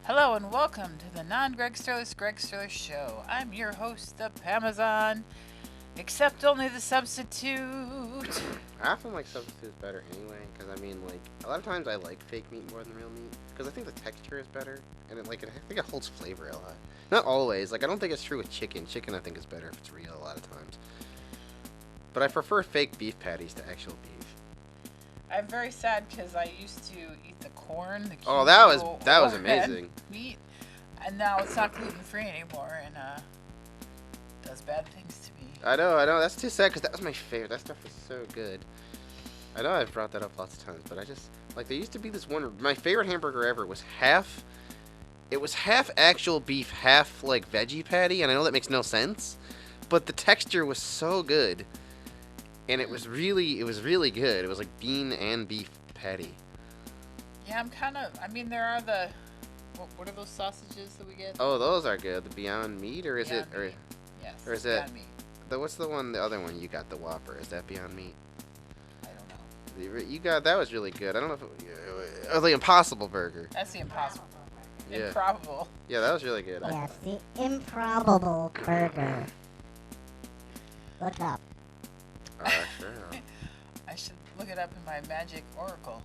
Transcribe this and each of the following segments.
Hello and welcome to the non-Greg Sterlace Show. I'm your host, the Pamazon. Accept only the substitute. I often like substitutes better anyway, because I mean, like, a lot of times I like fake meat more than real meat, because I think the texture is better, and I think it holds flavor a lot. Not always, like, I don't think it's true with chicken. Chicken I think is better if it's real a lot of times. But I prefer fake beef patties to actual beef. I'm very sad because I used to eat the corn, the Oh, that was amazing. Meat, and now it's not gluten-free anymore, and does bad things to me. I know, that's too sad, because that was my favorite. That stuff was so good. I know I've brought that up lots of times, but I just, like, there used to be this one, my favorite hamburger ever was half actual beef, half, like, veggie patty, and I know that makes no sense, but the texture was so good, and it was really good. It was like bean and beef patty. Yeah, there are what are those sausages that we get? Oh, those are good. The Beyond Meat, or is Beyond it, or, Meat. Yes, or is Beyond it, Meat. What's the other one you got, the Whopper, is that Beyond Meat? I don't know. You got, that was really good. I don't know if or the Impossible Burger. That's the Impossible. Yeah. Improbable. Yeah, that was really good. Yes, the improbable burger. Look up. Sure. I should look it up in my magic oracle.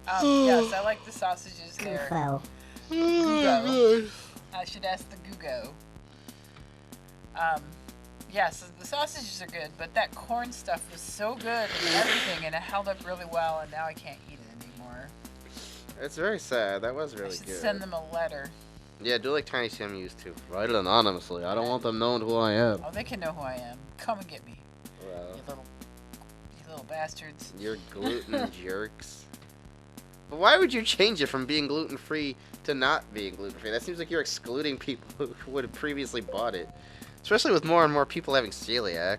Yes, I like the sausages there. Gufo. Gugo. I should ask the Gugo. Yes, the sausages are good, but that corn stuff was so good and everything, and it held up really well, and now I can't eat it anymore. It's very sad. That was really I should good. send them a letter. Yeah, do like Tiny Tim used to. Write it anonymously. I don't want them knowing who I am. Oh, they can know who I am. Come and get me, Well, you little bastards. you're gluten jerks. But why would you change it from being gluten-free to not being gluten-free? That seems like you're excluding people who would have previously bought it. Especially with more and more people having celiac.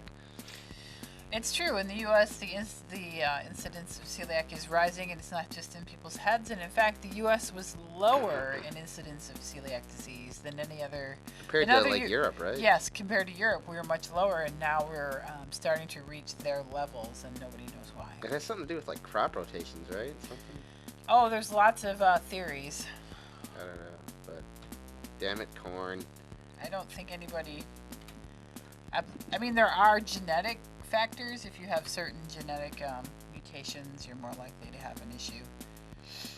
It's true. In the U.S., the incidence of celiac is rising, and it's not just in people's heads. And in fact, the U.S. was lower in incidence of celiac disease than any other. Compared to, like, Europe, right? Yes, compared to Europe, we were much lower, and now we're starting to reach their levels, and nobody knows why. It has something to do with, like, crop rotations, right? Something? Oh, there's lots of theories. I don't know, but damn it, corn. I don't think anybody. I mean, there are genetic factors. If you have certain genetic mutations, you're more likely to have an issue.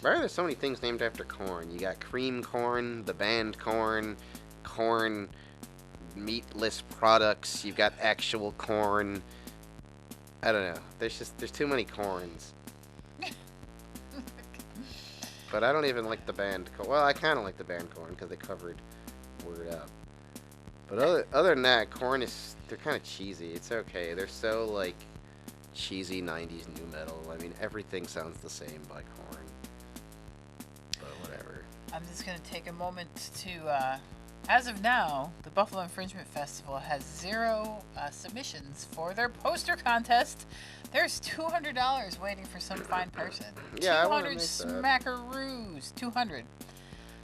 Why are there so many things named after corn? You got cream corn, the band corn, corn meatless products. You've got actual corn. I don't know. There's too many corns. But I don't even like the band corn. Well, I kind of like the band corn because they covered Word Up. But other than that, corn they're kind of cheesy. It's okay. They're so, like, cheesy 90s new metal. I mean, everything sounds the same by corn. But whatever. I'm just going to take a moment to, as of now, the Buffalo Infringement Festival has 0 submissions for their poster contest. There's $200 waiting for some fine person. Yeah, 200 smackaroos. 200.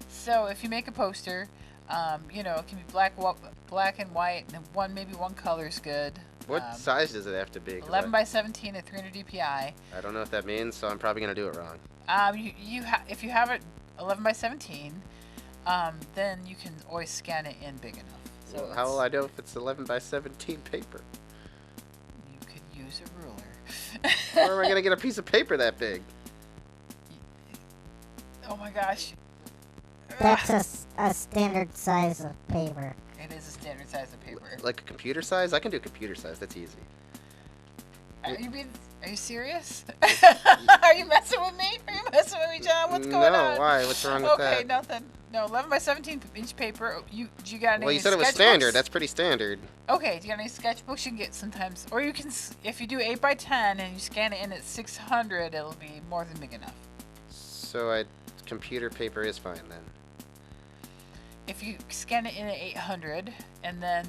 So if you make a poster, it can be black and white, and maybe one color's good. What size does it have to be? 11 by 17 at 300 DPI. I don't know what that means, so I'm probably gonna do it wrong. If you have it 11 by 17, then you can always scan it in big enough. So well, how will I know if it's 11 by 17 paper? You could use a ruler. Where am I gonna get a piece of paper that big? Oh my gosh. That's a standard size of paper. It is a standard size of paper. Like a computer size? I can do computer size. That's easy. Are you serious? Are you messing with me? Are you messing with me, John? What's going on? No, why? What's wrong with that? Okay, nothing. No, 11 by 17 inch paper. You got any? Well, you said it was sketchbooks? standard. That's pretty standard. Okay, do you got any sketchbooks you can get sometimes? Or you can, if you do 8 by 10 and you scan it in at 600, it'll be more than big enough. So computer paper is fine then. If you scan it in at 800 and then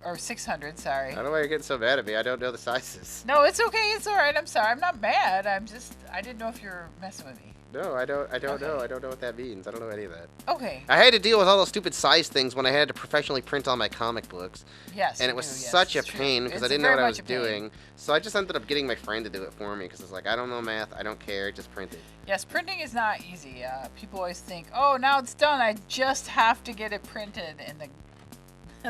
or 600, sorry. I don't know why you're getting so mad at me. I don't know the sizes. No, it's okay. It's all right. I'm sorry. I'm not mad. I didn't know if you were messing with me. No, I don't Okay. know. I don't know what that means. I don't know any of that. Okay. I had to deal with all those stupid size things when I had to professionally print all my comic books. Yes. And you it was do, yes, such a it's true. pain because I It's didn't know very what I much was a pain. doing. So I just ended up getting my friend to do it for me because it's like, I don't know math. I don't care. Just print it. Yes, printing is not easy. People always think, "Oh, now it's done. I just have to get it printed." And the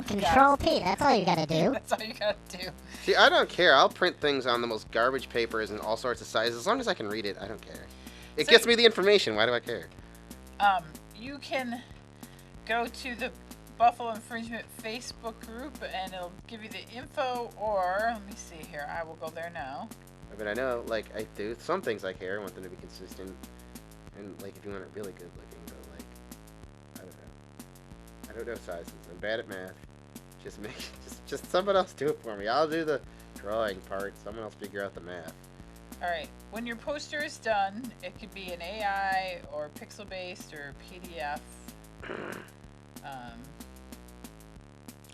Control P, that's all you gotta do. That's all you gotta do. See, I don't care. I'll print things on the most garbage papers and all sorts of sizes. As long as I can read it, I don't care. It So- gets me the information. Why do I care? You can go to the Buffalo Infringement Facebook group, and it'll give you the info. Or let me see here. I will go there now. I mean, I know, like, I do some things I care. I want them to be consistent. And, like, if you want it really good looking, but, like, I don't know. I don't know sizes. I'm bad at math. Just someone else do it for me. I'll do the drawing part. Someone else figure out the math. All right. When your poster is done, it could be an AI or pixel-based or PDF.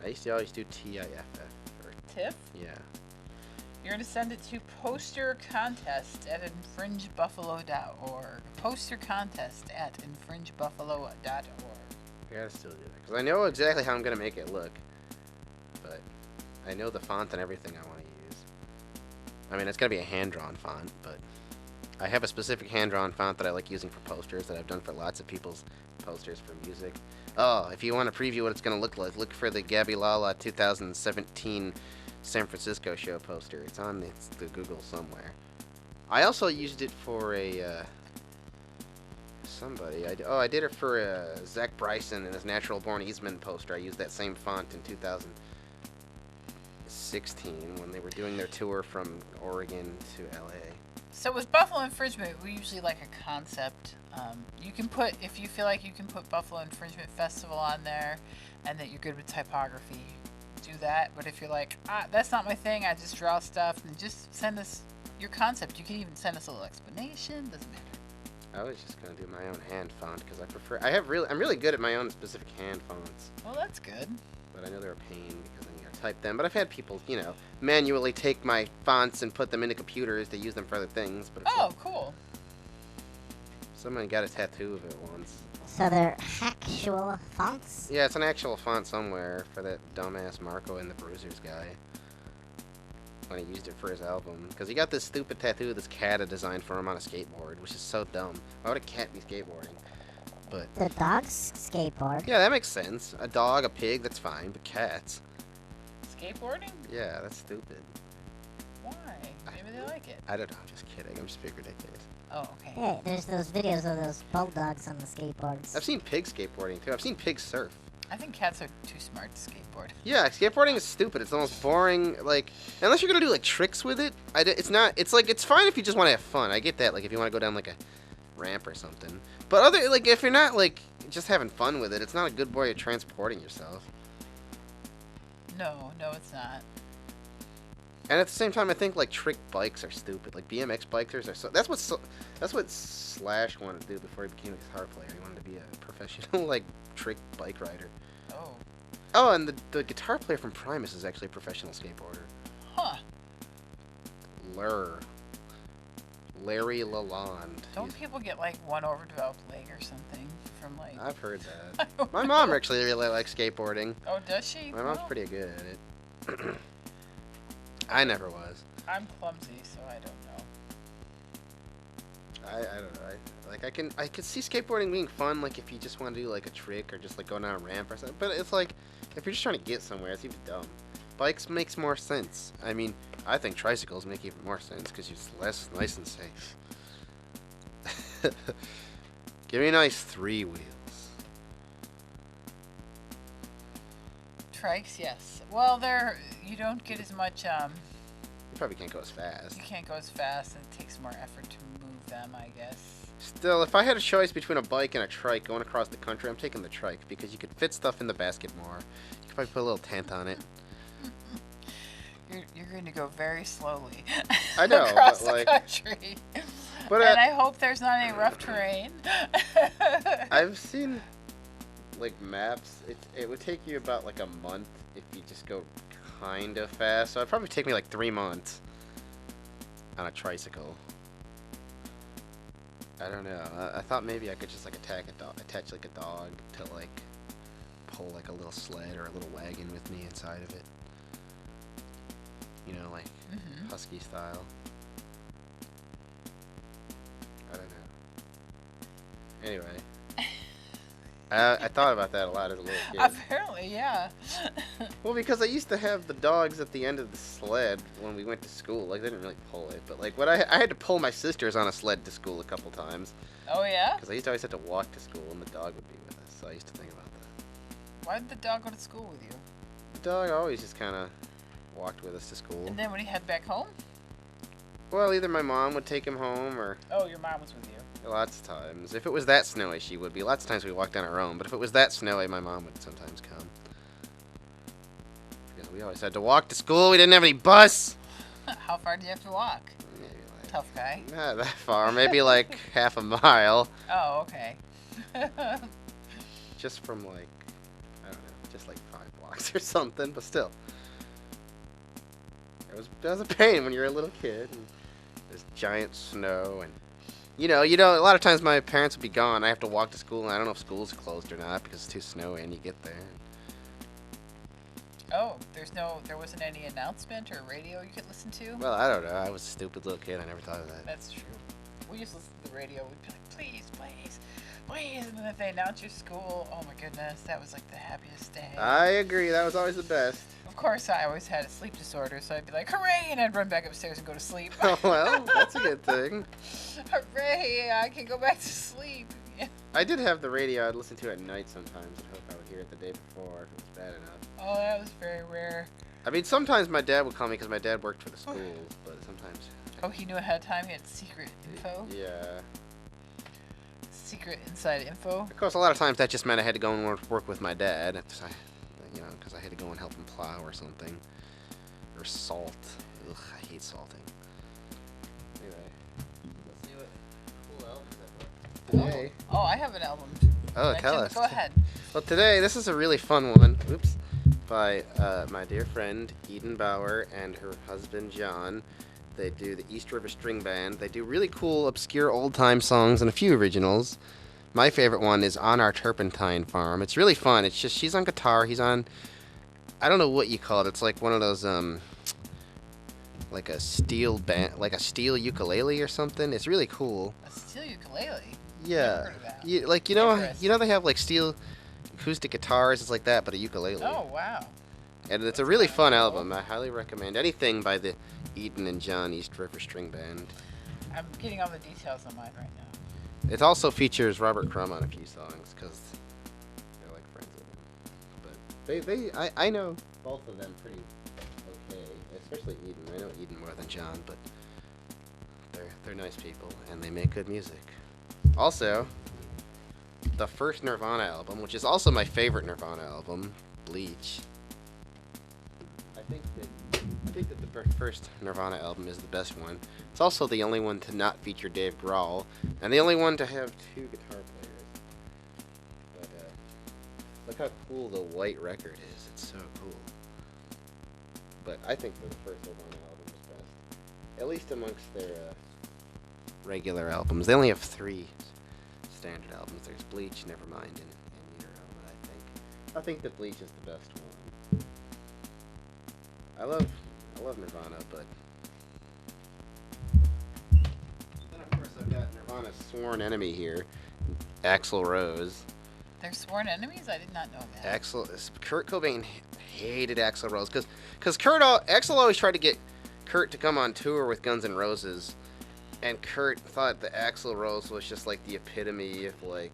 I used to always do TIFF. Or, TIFF. yeah. You're going to send it to postercontest@infringebuffalo.org. Postercontest@infringebuffalo.org. I gotta still do that. Because I know exactly how I'm gonna make it look. But I know the font and everything I want to use. I mean, it's gonna be a hand-drawn font, but I have a specific hand-drawn font that I like using for posters that I've done for lots of people's posters for music. Oh, if you want to preview what it's gonna look like, look for the Gabby Lala 2017 San Francisco show poster. It's on the Google somewhere. I also used it for a somebody. I did it for Zach Bryson and his Natural Born Eastman poster. I used that same font in 2016 when they were doing their tour from Oregon to LA. So with Buffalo Infringement, we usually like a concept. You can put, if you feel like you can put Buffalo Infringement Festival on there and that you're good with typography, do that. But if you're like, that's not my thing, I just draw stuff, then just send us your concept. You can even send us a little explanation, doesn't matter. I was just gonna do my own hand font because I prefer. I'm really good at my own specific hand fonts, Well, that's good. but I know they're a pain because then you gotta type them. But I've had people, manually take my fonts and put them into computers to use them for other things. But it's Oh, like, cool. somebody got a tattoo of it once. So they're actual fonts? Yeah, it's an actual font somewhere for that dumbass Marco and the Bruisers guy. When he used it for his album. Because he got this stupid tattoo this cat had designed for him on a skateboard, which is so dumb. Why would a cat be skateboarding? But, The dog's skateboard. yeah, that makes sense. A dog, a pig, that's fine. But cats, Skateboarding? yeah, that's stupid. Why? Maybe they like it. I don't know, I'm just kidding. I'm just being ridiculous. Oh, okay. Hey, there's those videos of those bulldogs on the skateboards. I've seen pigs skateboarding, too. I've seen pigs surf. I think cats are too smart to skateboard. Yeah, skateboarding is stupid. It's the most boring, like, unless you're gonna do, like, tricks with it, it's fine if you just want to have fun. I get that, like, if you want to go down, like, a ramp or something. But if you're not, like, just having fun with it, it's not a good way of transporting yourself. No, it's not. And at the same time, I think, like, trick bikes are stupid. Like, BMX bikers are that's what Slash wanted to do before he became a guitar player. He wanted to be a professional, like, trick bike rider. Oh. Oh, and the guitar player from Primus is actually a professional skateboarder. Huh. Larry Lalonde. Don't people get, like, one overdeveloped leg or something from, like... I've heard I that. don't My know. mom actually really likes skateboarding. Oh, does she? My mom's Well, pretty good at it. I never was. I'm clumsy, so I don't know. I don't know. I could see skateboarding being fun, like if you just want to do like a trick or just like go down a ramp or something. But it's like if you're just trying to get somewhere, it's even dumb. Bikes makes more sense. I mean, I think tricycles make even more sense because it's less nice and safe. Give me a nice 3 wheels. Trikes, yes. Well, you don't get as much, You probably can't go as fast. you can't go as fast, and it takes more effort to move them, I guess. Still, if I had a choice between a bike and a trike going across the country, I'm taking the trike because you could fit stuff in the basket more. You could probably put a little tent on it. You're going to go very slowly I know, across but, the like- country. But And I hope there's not any rough terrain. I've seen like maps. It would take you about like a month if you just go kind of fast. So it'd probably take me like 3 months on a tricycle. I don't know. I thought maybe I could just like attach like a dog to like pull like a little sled or a little wagon with me inside of it. You know, like husky style. I don't know. Anyway, I thought about that a lot as a little kid. Apparently, yeah. Well, because I used to have the dogs at the end of the sled when we went to school. Like, they didn't really pull it, but like, I had to pull my sisters on a sled to school a couple times. Oh, yeah? Because I used to always have to walk to school, and the dog would be with us. So I used to think about that. Why did the dog go to school with you? The dog always just kind of walked with us to school. And then when he head back home? Well, either my mom would take him home, or Oh, your mom was with you. lots of times. If it was that snowy, she would be. Lots of times we walked on our own, but if it was that snowy, my mom would sometimes come. Because we always had to walk to school. We didn't have any bus. How far did you have to walk? Maybe like, Tough guy. not that far. Maybe like half a mile. Oh, okay. Just from like, I don't know, just like 5 blocks or something, but still. That was a pain when you're a little kid. And there's giant snow, and you know, a lot of times my parents would be gone. I have to walk to school, and I don't know if school's closed or not because it's too snowy, and you get there. Oh, there wasn't any announcement or radio you could listen to? Well, I don't know. I was a stupid little kid. I never thought of that. That's true. We used to listen to the radio. We'd be like, please, please, please. And then if they announced your school, oh my goodness, that was like the happiest day. I agree. That was always the best. Of course, I always had a sleep disorder, so I'd be like, hooray, and I'd run back upstairs and go to sleep. Oh, well, that's a good thing. Hooray, I can go back to sleep. I did have the radio I'd listen to at night sometimes. I hope I would hear it the day before if it was bad enough. Oh, that was very rare. I mean, sometimes my dad would call me because my dad worked for the schools, but sometimes... Oh, he knew ahead of time? He had secret info? Yeah. Secret inside info? Of course, a lot of times that just meant I had to go and work with my dad. Because I had to go and help him plow or something. Or salt. Ugh, I hate salting. Anyway, let's see what cool albums I've got today. Oh, I have an album. Oh, Mention. tell us. Go ahead. Well, today, this is a really fun one. Oops. By my dear friend Eden Bauer and her husband John. They do the East River String Band. They do really cool, obscure old-time songs and a few originals. My favorite one is On Our Turpentine Farm. It's really fun. It's just, she's on guitar, he's on, I don't know what you call it. It's like one of those, like a steel like a steel ukulele or something. It's really cool. A steel ukulele? Yeah. Never heard of that. You know they have like steel acoustic guitars. It's like that, but a ukulele. Oh, wow. And it's a really fun album. I highly recommend anything by the Eden and John East River String Band. I'm getting all the details on mine right now. It also features Robert Crumb on a few songs because they're like friends with him. But I know both of them pretty okay, especially Eden. I know Eden more than John, but they're nice people and they make good music. Also, the first Nirvana album, which is also my favorite Nirvana album, Bleach. I think that the first Nirvana album is the best one. It's also the only one to not feature Dave Grohl, and the only one to have 2 guitar players. But look how cool the white record is. It's so cool. But I think the first Nirvana album is best, at least amongst their regular albums. They only have 3 standard albums. There's Bleach, Nevermind, and Nero. But I think that Bleach is the best one. I love Nirvana, but then of course I've got Nirvana's sworn enemy here, Axl Rose. They're sworn enemies? I did not know that. Kurt Cobain hated Axl Rose because Axl always tried to get Kurt to come on tour with Guns N' Roses, and Kurt thought that Axl Rose was just like the epitome of like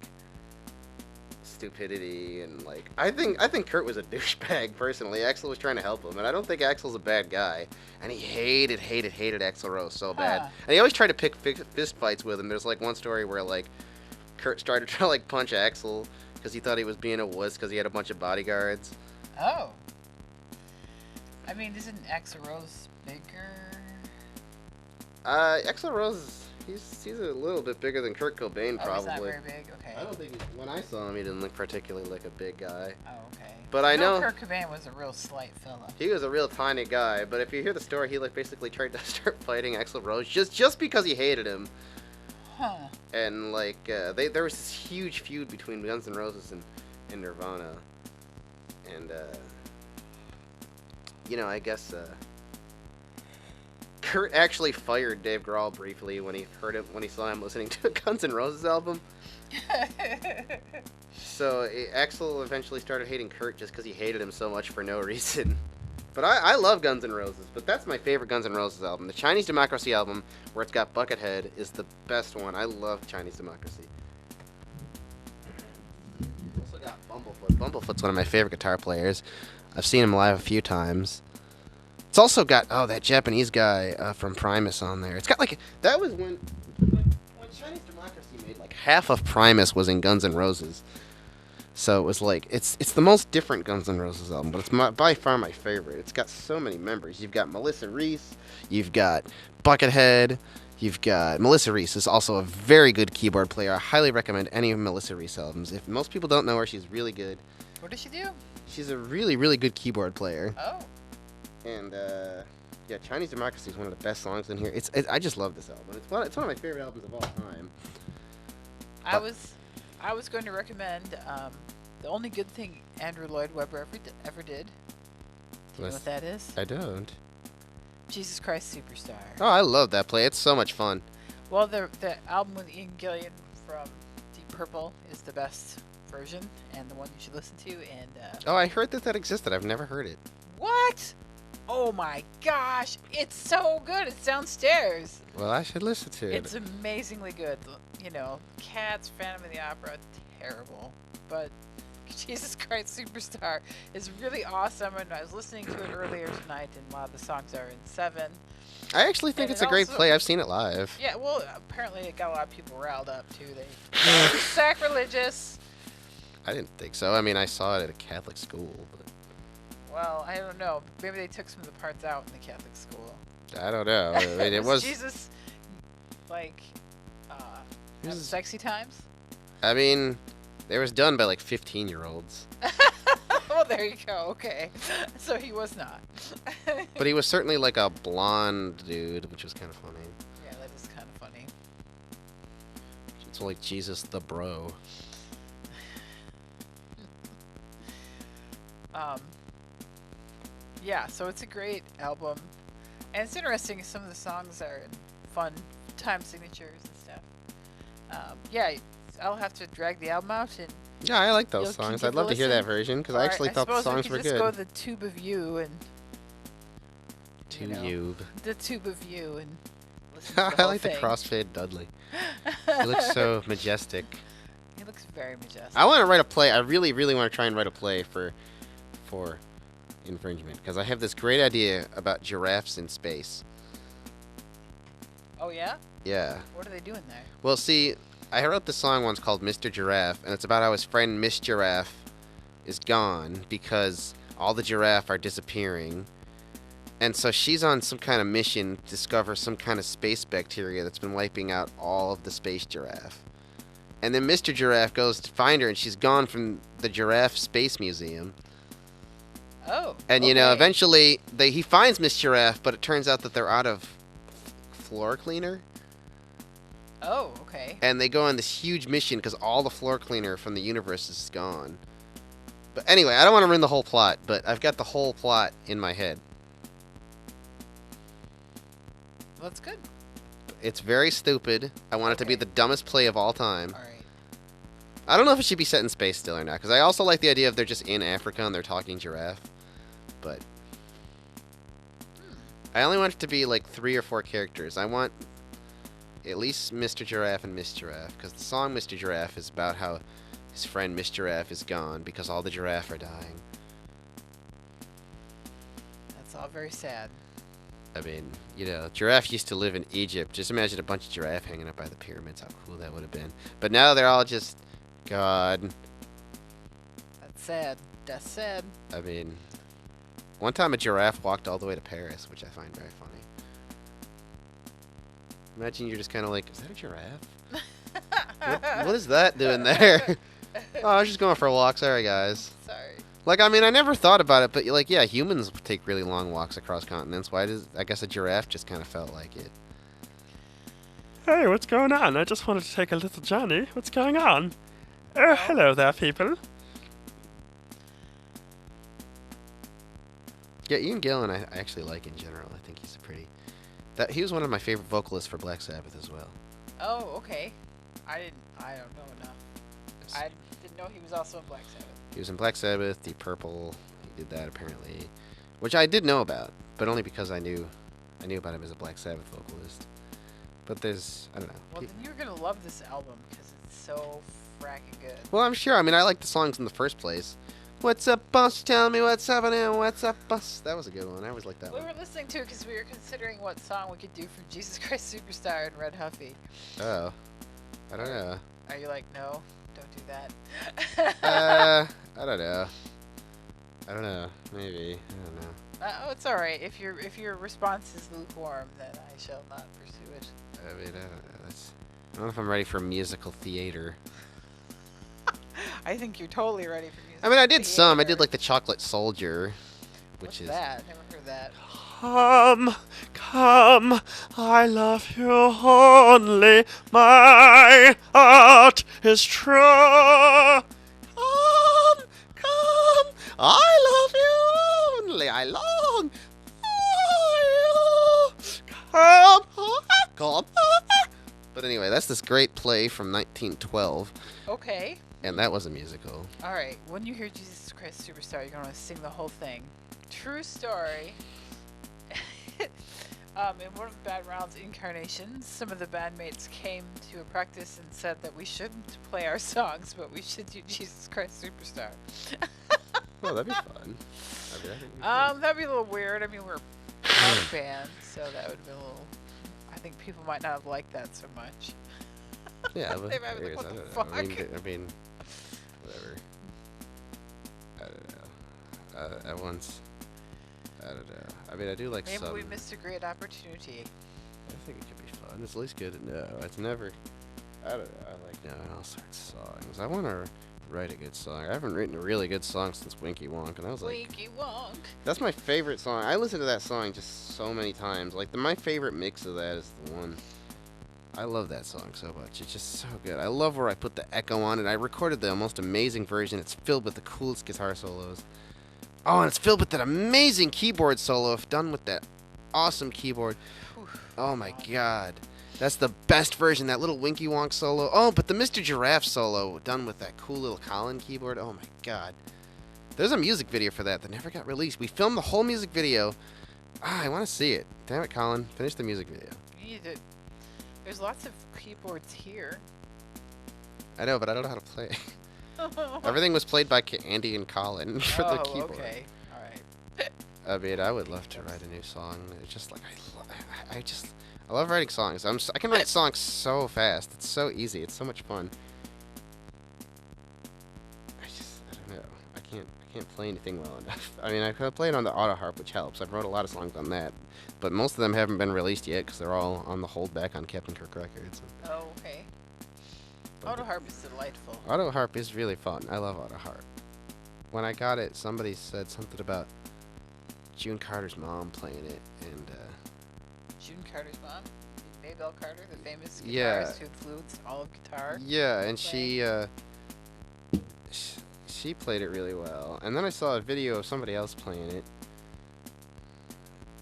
stupidity, and like I think Kurt was a douchebag personally. Axl was trying to help him, and I don't think Axl's a bad guy, and he hated Axl Rose so bad. And he always tried to pick fist fights with him. There's like one story where like Kurt started to like punch Axl because he thought he was being a wuss because he had a bunch of bodyguards. Oh. I mean, isn't Axl Rose bigger? Axl Rose he's a little bit bigger than Kurt Cobain, probably. Oh, he's not very big? Okay. I don't think when I saw him, he didn't look particularly like a big guy. Oh, okay. But I know Kurt Cobain was a real slight fella. He was a real tiny guy, but if you hear the story, he like basically tried to start fighting Axl Rose just because he hated him. Huh. And like there was this huge feud between Guns N' Roses and Nirvana, and I guess Kurt actually fired Dave Grohl briefly when he saw him listening to a Guns N' Roses album. So Axl eventually started hating Kurt just because he hated him so much for no reason. But I love Guns N' Roses, but that's my favorite Guns N' Roses album. The Chinese Democracy album, where it's got Buckethead, is the best one. I love Chinese Democracy. Also got Bumblefoot. Bumblefoot's one of my favorite guitar players. I've seen him live a few times. It's also got, that Japanese guy from Primus on there. It's got, that was when Chinese Democracy made, half of Primus was in Guns N' Roses. So it was it's the most different Guns N' Roses album, but it's by far my favorite. It's got so many members. You've got Melissa Reese, you've got Buckethead, you've got... Melissa Reese is also a very good keyboard player. I highly recommend any of Melissa Reese albums. If most people don't know her, she's really good. What does she do? She's a really, really good keyboard player. Oh. And, Chinese Democracy is one of the best songs in here. I just love this album. It's one of my favorite albums of all time. I was going to recommend the only good thing Andrew Lloyd Webber ever did. Do you know what that is? I don't. Jesus Christ Superstar. Oh, I love that play. It's so much fun. Well, the album with Ian Gillan from Deep Purple is the best version and the one you should listen to. And oh, I heard that existed. I've never heard it. What? Oh my gosh, it's so good. It's downstairs. Well, I should listen to it. It's amazingly good. Cats, Phantom of the Opera, terrible. But Jesus Christ Superstar is really awesome. And I was listening to it earlier tonight, and a lot of the songs are in 7. I actually think it's a great play. I've seen it live. Yeah, well, apparently it got a lot of people riled up, too. They sacrilegious. I didn't think so. I mean, I saw it at a Catholic school. But... Well, I don't know. Maybe they took some of the parts out in the Catholic school. I don't know. I mean, it was Jesus, sexy times? I mean, it was done by 15-year-olds. Well, there you go. Okay. So he was not. But he was certainly a blonde dude, which was kind of funny. Yeah, that is kind of funny. It's like Jesus the bro. Yeah, so it's a great album. And it's interesting, some of the songs are fun time signatures and stuff. I'll have to drag the album out and... Yeah, I like those songs. I'd love to hear that version, because I actually thought the songs were good. Just go the Tube of You and... The Tube of You and listen to the whole I like thing. the crossfade Dudley. He looks so majestic. He looks very majestic. I want to write a play. I really, really want to try and write a play for infringement, because I have this great idea about giraffes in space. Oh, yeah? Yeah. What are they doing there? Well, see, I wrote this song once called Mr. Giraffe, and it's about how his friend Miss Giraffe is gone because all the giraffe are disappearing. And so she's on some kind of mission to discover some kind of space bacteria that's been wiping out all of the space giraffe. And then Mr. Giraffe goes to find her, and she's gone from the Giraffe Space Museum. Oh. And, eventually he finds Miss Giraffe, but it turns out that they're out of floor cleaner. Oh, okay. And they go on this huge mission because all the floor cleaner from the universe is gone. But anyway, I don't want to ruin the whole plot, but I've got the whole plot in my head. Well, that's good. It's very stupid. I want it to be the dumbest play of all time. All right. I don't know if it should be set in space still or not, because I also like the idea of they're just in Africa and they're talking giraffe. But I only want it to be 3 or 4 characters. I want at least Mr. Giraffe and Miss Giraffe, because the song Mr. Giraffe is about how his friend Miss Giraffe is gone because all the giraffe are dying. That's all very sad. I mean, giraffe used to live in Egypt. Just imagine a bunch of giraffe hanging up by the pyramids. How cool that would have been. But now they're all just... God. That's sad. That's sad. I mean, one time a giraffe walked all the way to Paris, which I find very funny. Imagine you're just kind of like, is that a giraffe? What is that doing there? Oh, I was just going for a walk. Sorry, guys. Sorry. I mean, I never thought about it, but yeah, humans take really long walks across continents. Why does... I guess a giraffe just kind of felt like it. Hey, what's going on? I just wanted to take a little journey. What's going on? Oh, hello there, people. Yeah, Ian Gillan I actually like in general. I think he's a pretty... He was one of my favorite vocalists for Black Sabbath as well. Oh, okay. I don't know enough. I didn't know he was also in Black Sabbath. He was in Black Sabbath, Deep Purple. He did that apparently, which I did know about, but only because I knew about him as a Black Sabbath vocalist. But I don't know. Well, then you're gonna love this album because it's so fracking good. Well, I'm sure. I mean, I like the songs in the first place. What's up, boss? Tell me what's happening. What's up, boss? That was a good one. I always liked that We one. were listening to it because we were considering what song we could do for Jesus Christ Superstar and Red Huffy. Oh, I don't know. Are you like, no, don't do that? I don't know. I don't know. Maybe. I don't know. Oh, it's all right. If your response is lukewarm, then I shall not pursue it. I mean, I don't know. I don't know if I'm ready for musical theater. I think you're totally ready for music. I mean, I did some. I did like the Chocolate Soldier, which What's is. that? Never heard that. Come, come, I love you only. My heart is true. Come, come, I love you only. I long for you. Come. But anyway, that's this great play from 1912, Okay. and that was a musical. All right. When you hear Jesus Christ Superstar, you're gonna sing the whole thing. True story. In one of the Bad Round's incarnations, some of the bandmates came to a practice and said that we shouldn't play our songs, but we should do Jesus Christ Superstar. Well, that'd be fun. I mean, I think it'd be fun. That'd be a little weird. I mean, we're a punk band, so that would be a little. I think people might not have liked that so much. Yeah, but They might be like, I what don't the know. fuck? I mean, whatever. I don't know. At once, I don't know. I mean, I do like Maybe some. we missed a great opportunity. I think it could be fun. It's at least good to know. It's never. I don't know. I like knowing all sorts of songs. I want to write a good song. I haven't written a really good song since Winky Wonk, and I was like, Winky Wonk. that's my favorite song. I listened to that song just so many times. Like my favorite mix of that is the one. I love that song so much. It's just so good. I love where I put the echo on it. I recorded the most amazing version. It's filled with the coolest guitar solos. Oh, and it's filled with that amazing keyboard solo done with that awesome keyboard. Oh my god. That's the best version, that little Winky Wonk solo. Oh, but the Mr. Giraffe solo done with that cool little Colin keyboard. Oh my god. There's a music video for that never got released. We filmed the whole music video. I want to see it. Damn it, Colin. Finish the music video. You need to. There's lots of keyboards here. I know, but I don't know how to play. Everything was played by Andy and Colin for the keyboard. Okay. All right. I mean, I would love to write a new song. It's just like I love writing songs. I can write songs so fast. It's so easy. It's so much fun. I don't know. I can't play anything well enough. I mean, I could play it on the auto harp, which helps. I've wrote a lot of songs on that, but most of them haven't been released yet because they're all on the holdback on Captain Kirk Records. Oh, okay. Auto harp is delightful. Auto harp is really fun. I love auto harp. When I got it, somebody said something about June Carter's mom playing it, and June Carter's mom, Maybelle Carter, the famous guitarist Yeah. who influenced all of guitar. yeah, and playing. she played it really well. And then I saw a video of somebody else playing it.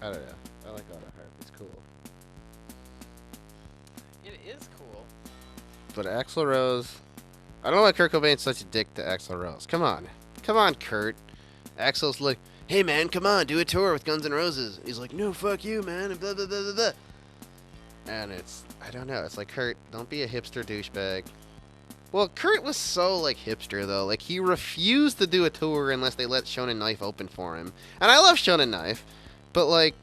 I don't know. I like auto harp. It's cool. It is cool. But Axl Rose, I don't know why Kurt Cobain's such a dick to Axl Rose. Come on, Kurt. Axl's like, hey man, come on, do a tour with Guns N' Roses. He's like, no, fuck you, man, and blah blah blah blah blah. And I don't know. It's like, Kurt, don't be a hipster douchebag. Well, Kurt was so like hipster though. Like he refused to do a tour unless they let Shonen Knife open for him. And I love Shonen Knife, but like,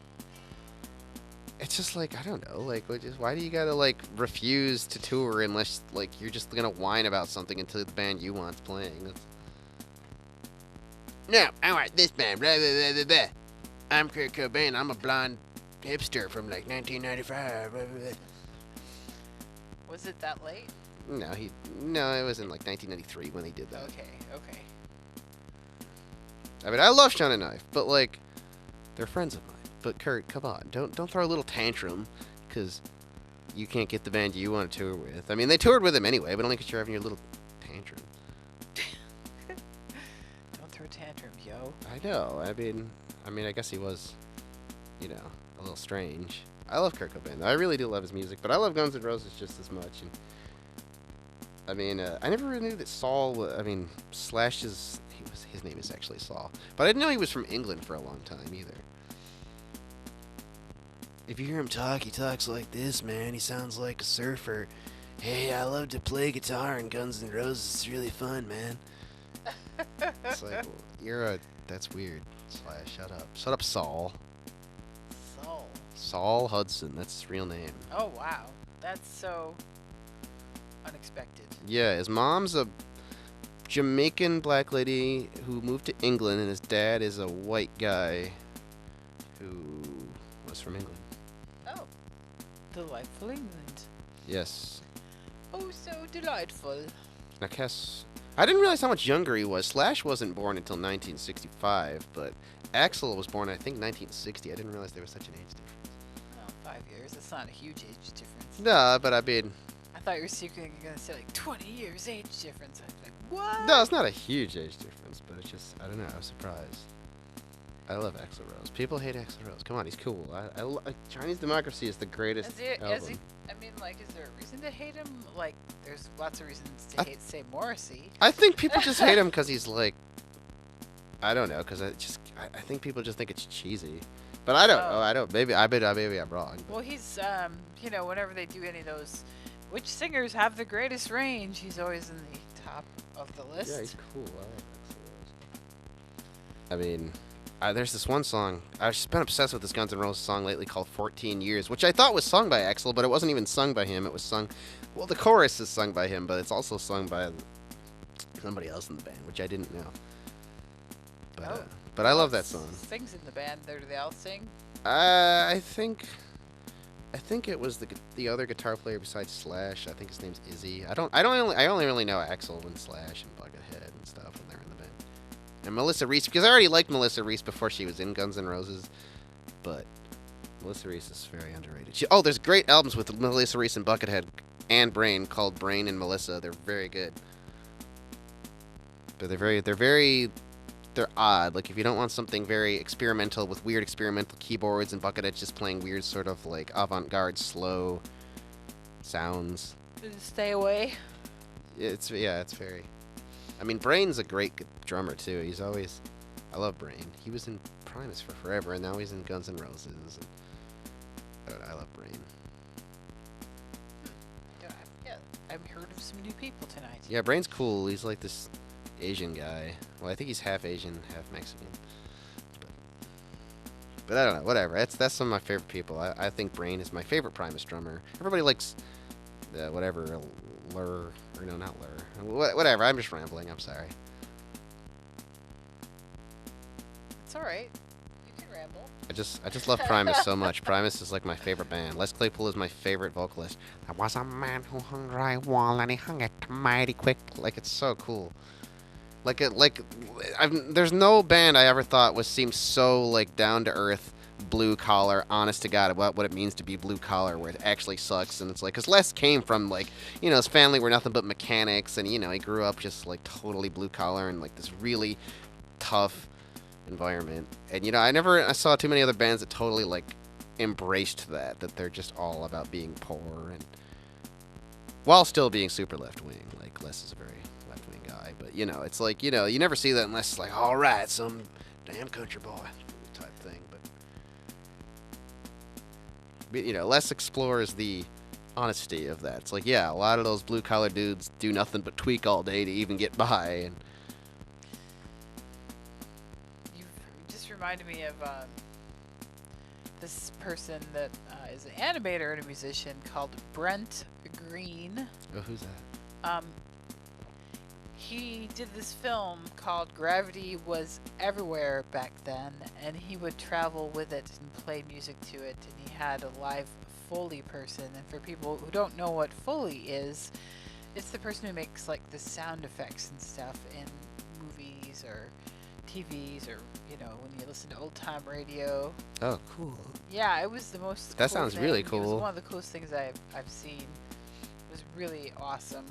it's just like, I don't know, like, why do you gotta like refuse to tour unless like you're just gonna whine about something until the band you want's playing? No, I want this band. Blah, blah, blah, blah, blah. I'm Kurt Cobain. I'm a blonde hipster from like 1995. Blah, blah, blah. Was it that late? No, it was in like 1993 when he did that. Okay. I mean, I love Shonen Knife, but like, they're friends of mine. But Kurt, come on, don't throw a little tantrum, because you can't get the band you want to tour with. I mean, they toured with him anyway, but only because you're having your little tantrum. Don't throw a tantrum, yo. I know. I mean, I guess he was, you know, a little strange. I love Kurt Cobain. I really do love his music, but I love Guns N' Roses just as much. And I mean, I never really knew that Saul. I mean, Slash's his name is actually Saul, but I didn't know he was from England for a long time either. If you hear him talk, he talks like this, man. He sounds like a surfer. Hey, I love to play guitar in Guns N' Roses. It's really fun, man. It's like, well, that's weird. Slash, shut up. Shut up, Saul. Saul. Saul Hudson. That's his real name. Oh, wow. That's so unexpected. Yeah, his mom's a Jamaican black lady who moved to England, and his dad is a white guy who was from England. Oh. Delightful England. Yes. Oh, so delightful. I guess I didn't realize how much younger he was. Slash wasn't born until 1965, but Axl was born, I think, 1960. I didn't realize there was such an age difference. Well, 5 years. That's not a huge age difference. No, but I mean, I thought you were secretly going to say like 20 years age difference. I was like, what? no, it's not a huge age difference, but it's just, I don't know, I was surprised. I love Axl Rose. People hate Axl Rose. Come on, he's cool. Chinese Democracy is the greatest album. I mean, like, is there a reason to hate him? Like, there's lots of reasons to hate, say, Morrissey. I think people just hate him because he's like, I don't know, because I think people just think it's cheesy. But I don't know. I don't. Maybe I'm wrong. But. Well, he's, you know, whenever they do any of those, which singers have the greatest range, he's always in the top of the list. Yeah, he's cool. I like Axl Rose. I mean, there's this one song. I've just been obsessed with this Guns N' Roses song lately called 14 Years, which I thought was sung by Axl, but it wasn't even sung by him. It was sung, well, the chorus is sung by him, but it's also sung by somebody else in the band, which I didn't know. But I love that song. Sings in the band. Do they all sing? I think it was the other guitar player besides Slash. I think his name's Izzy. I only really know Axl and Slash and Buckethead and stuff when they're in the band. And Melissa Reese, because I already liked Melissa Reese before she was in Guns N' Roses, but Melissa Reese is very underrated. There's great albums with Melissa Reese and Buckethead and Brain called Brain and Melissa. They're very good. But they're odd. Like, if you don't want something very experimental with weird experimental keyboards and Buckethead just playing weird sort of like avant-garde slow sounds. Stay away. It's very. I mean, Brain's a great drummer too. I love Brain. He was in Primus for forever, and now he's in Guns N' Roses. I love Brain. Yeah, I've heard of some new people tonight. Yeah, Brain's cool. He's like this Asian guy. Well, I think he's half Asian, half Mexican. But I don't know. Whatever. That's some of my favorite people. I think Brain is my favorite Primus drummer. Everybody likes whatever Lur, or no, not Lur. Whatever. I'm just rambling. I'm sorry. It's all right. You can ramble. I just love Primus so much. Primus is like my favorite band. Les Claypool is my favorite vocalist. There was a man who hung dry wall and he hung it mighty quick. Like, it's so cool. There's no band I ever thought seemed so like down to earth, blue collar, honest to God about what it means to be blue collar, where it actually sucks. And it's like, because Les came from like, you know, his family were nothing but mechanics, and you know, he grew up just like totally blue collar and like this really tough environment. And you know, I saw too many other bands that totally like embraced that they're just all about being poor and while still being super left wing. Like, Les is a very left wing guy, but you know, it's like, you know, you never see that unless it's like, all right, some damn country boy type thing. But you know, Les explores the honesty of that. It's like, yeah, a lot of those blue collar dudes do nothing but tweak all day to even get by. And You just reminded me of this person that is an animator and a musician called Brent Green. oh, who's that? He did this film called Gravity Was Everywhere back then, and he would travel with it and play music to it, and he had a live Foley person. And for people who don't know what Foley is, it's the person who makes like the sound effects and stuff in movies or TVs or when you listen to old time radio. Oh, cool. Yeah, it was the most. That cool sounds thing. really It was cool. one of the coolest things I've seen. It was really awesome.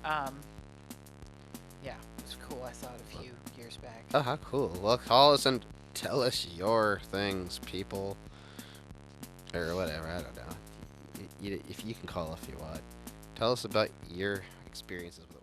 Yeah, it was cool. I saw it a few years back. Oh, how cool. Well, call us and tell us your things, people. Or whatever, I don't know. If you can call if you want. Tell us about your experiences with